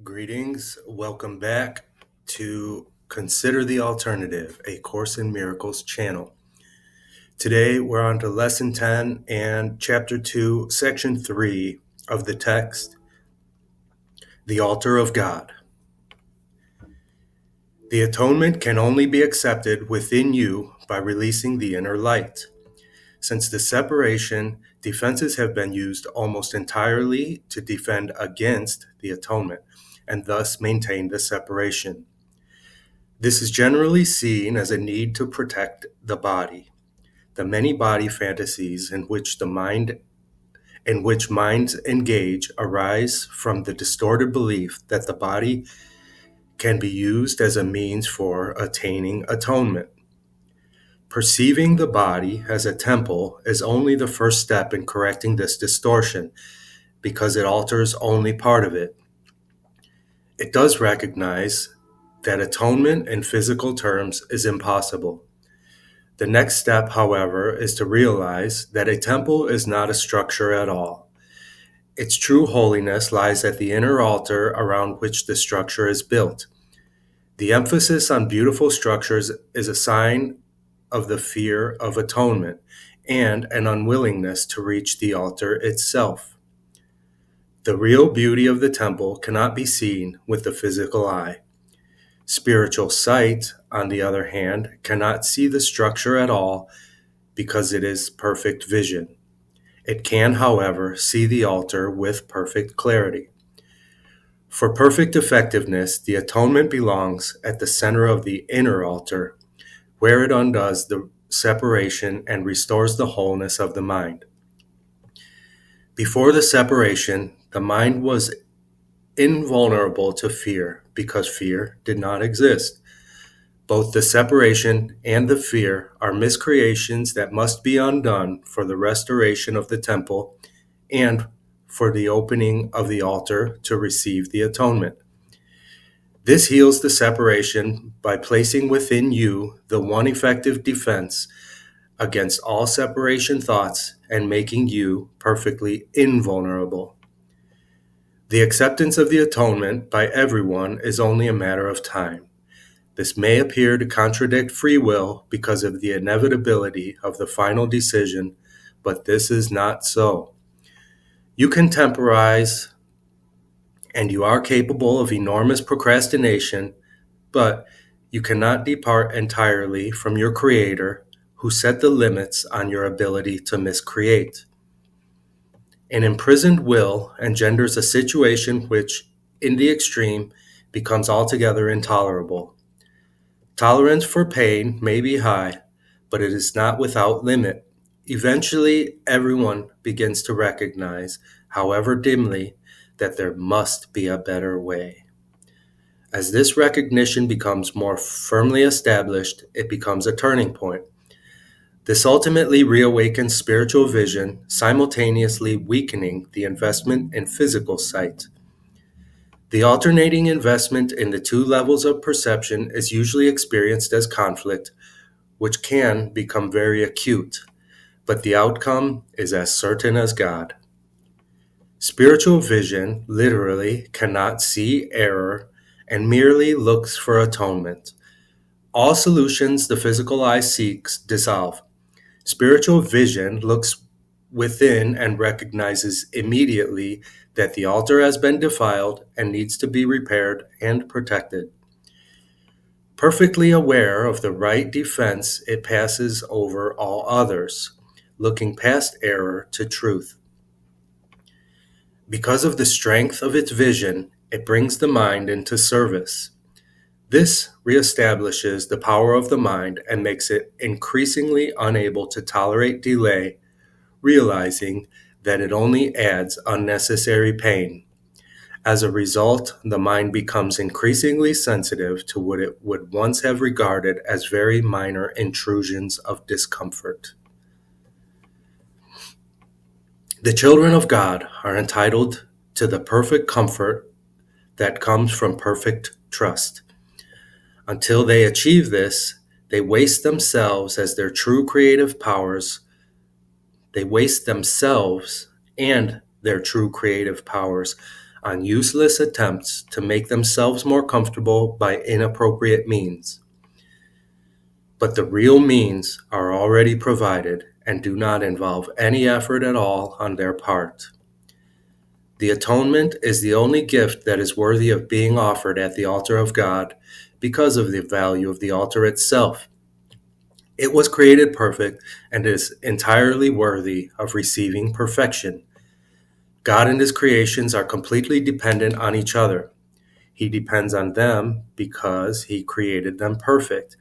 Greetings. Welcome back to Consider the Alternative, a Course in Miracles channel. Today we're on to Lesson 10 and Chapter 2, Section 3 of the text, The Altar of God. The atonement can only be accepted within you by releasing the inner light. Since the separation, defenses have been used almost entirely to defend against the atonement and thus maintain the separation. This is generally seen as a need to protect the body. The many body fantasies in which minds engage arise from the distorted belief that the body can be used as a means for attaining atonement. Perceiving the body as a temple is only the first step in correcting this distortion, because it alters only part of it. It does recognize that atonement in physical terms is impossible. The next step, however, is to realize that a temple is not a structure at all. Its true holiness lies at the inner altar around which the structure is built. The emphasis on beautiful structures is a sign of the fear of atonement and an unwillingness to reach the altar itself. The real beauty of the temple cannot be seen with the physical eye. Spiritual sight, on the other hand, cannot see the structure at all because it is perfect vision. It can, however, see the altar with perfect clarity. For perfect effectiveness, the atonement belongs at the center of the inner altar, where it undoes the separation and restores the wholeness of the mind. Before the separation, the mind was invulnerable to fear because fear did not exist. Both the separation and the fear are miscreations that must be undone for the restoration of the temple and for the opening of the altar to receive the atonement. This heals the separation by placing within you the one effective defense against all separation thoughts and making you perfectly invulnerable. The acceptance of the atonement by everyone is only a matter of time. This may appear to contradict free will because of the inevitability of the final decision, but this is not so. You can temporize, and you are capable of enormous procrastination, but you cannot depart entirely from your Creator, who set the limits on your ability to miscreate. An imprisoned will engenders a situation which, in the extreme, becomes altogether intolerable. Tolerance for pain may be high, but it is not without limit. Eventually, everyone begins to recognize, however dimly, that there must be a better way. As this recognition becomes more firmly established, it becomes a turning point. This ultimately reawakens spiritual vision, simultaneously weakening the investment in physical sight. The alternating investment in the two levels of perception is usually experienced as conflict, which can become very acute, but the outcome is as certain as God. Spiritual vision literally cannot see error and merely looks for atonement. All solutions the physical eye seeks dissolve. Spiritual vision looks within and recognizes immediately that the altar has been defiled and needs to be repaired and protected. Perfectly aware of the right defense, it passes over all others, looking past error to truth. Because of the strength of its vision, it brings the mind into service. This reestablishes the power of the mind and makes it increasingly unable to tolerate delay, realizing that it only adds unnecessary pain. As a result, the mind becomes increasingly sensitive to what it would once have regarded as very minor intrusions of discomfort. The children of God are entitled to the perfect comfort that comes from perfect trust. Until they achieve this, they waste themselves as their true creative powers. They waste themselves and their true creative powers on useless attempts to make themselves more comfortable by inappropriate means. But the real means are already provided and do not involve any effort at all on their part. The atonement is the only gift that is worthy of being offered at the altar of God because of the value of the altar itself. It was created perfect and is entirely worthy of receiving perfection. God and his creations are completely dependent on each other. He depends on them because he created them perfect.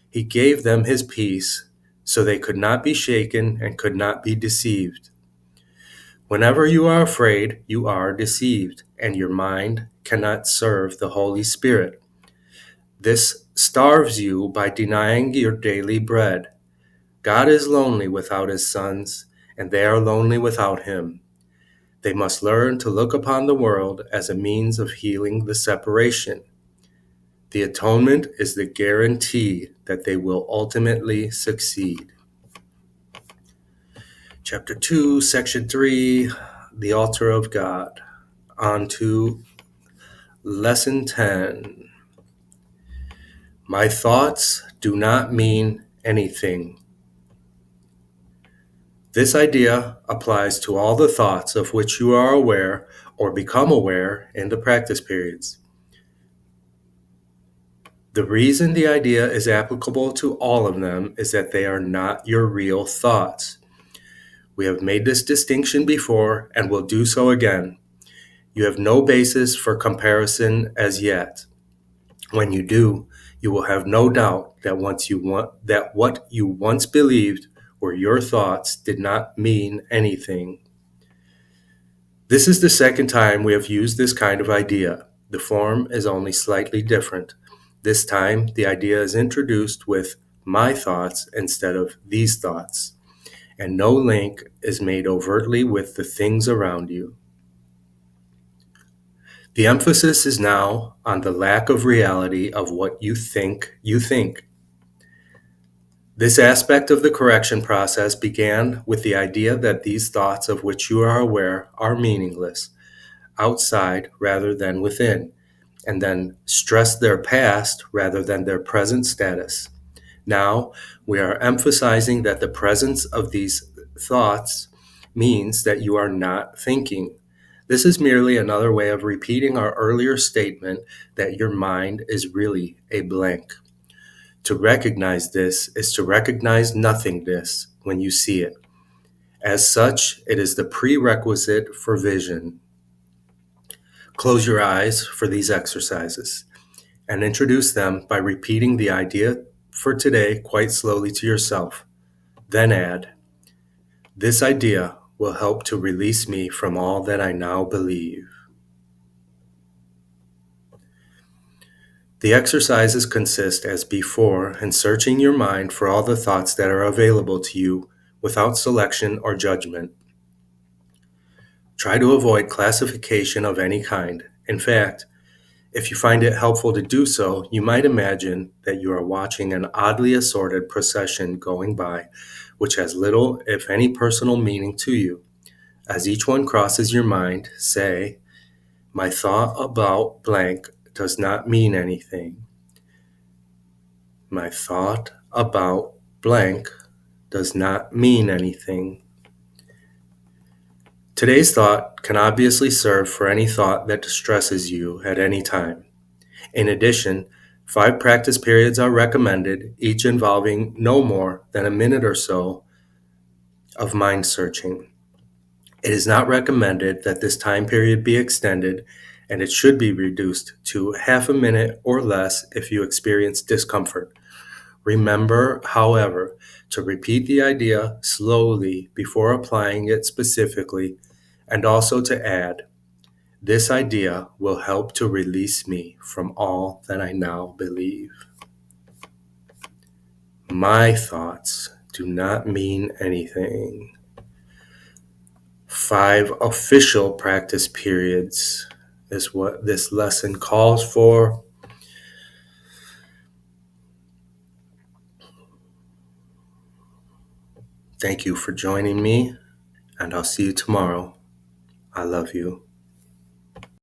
He gave them his peace so they could not be shaken and could not be deceived. Whenever you are afraid, you are deceived, and your mind cannot serve the Holy Spirit. This starves you by denying your daily bread. God is lonely without his sons, and they are lonely without him. They must learn to look upon the world as a means of healing the separation. The atonement is the guarantee that they will ultimately succeed. Chapter 2, Section 3, The Altar of God. On to Lesson 10. My thoughts do not mean anything. This idea applies to all the thoughts of which you are aware or become aware in the practice periods. The reason the idea is applicable to all of them is that they are not your real thoughts. We have made this distinction before and will do so again. You have no basis for comparison as yet. When you do, you will have no doubt that what you once believed were your thoughts did not mean anything. This is the second time we have used this kind of idea. The form is only slightly different. This time, the idea is introduced with my thoughts instead of these thoughts, and no link is made overtly with the things around you. The emphasis is now on the lack of reality of what you think you think. This aspect of the correction process began with the idea that these thoughts of which you are aware are meaningless, outside rather than within, and then stressed their past rather than their present status. Now, we are emphasizing that the presence of these thoughts means that you are not thinking. This is merely another way of repeating our earlier statement that your mind is really a blank. To recognize this is to recognize nothingness when you see it. As such, it is the prerequisite for vision. Close your eyes for these exercises and introduce them by repeating the idea for today quite slowly to yourself. Then add, this idea will help to release me from all that I now believe. The exercises consist as before in searching your mind for all the thoughts that are available to you without selection or judgment. Try to avoid classification of any kind. In fact, if you find it helpful to do so, you might imagine that you are watching an oddly assorted procession going by, which has little, if any, personal meaning to you. As each one crosses your mind, say, my thought about blank does not mean anything. My thought about blank does not mean anything. Today's thought can obviously serve for any thought that distresses you at any time. In addition, 5 practice periods are recommended, each involving no more than a minute or so of mind searching. It is not recommended that this time period be extended, and it should be reduced to half a minute or less if you experience discomfort. Remember, however, to repeat the idea slowly before applying it specifically, and also to add, this idea will help to release me from all that I now believe. My thoughts do not mean anything. 5 official practice periods is what this lesson calls for. Thank you for joining me, and I'll see you tomorrow. I love you.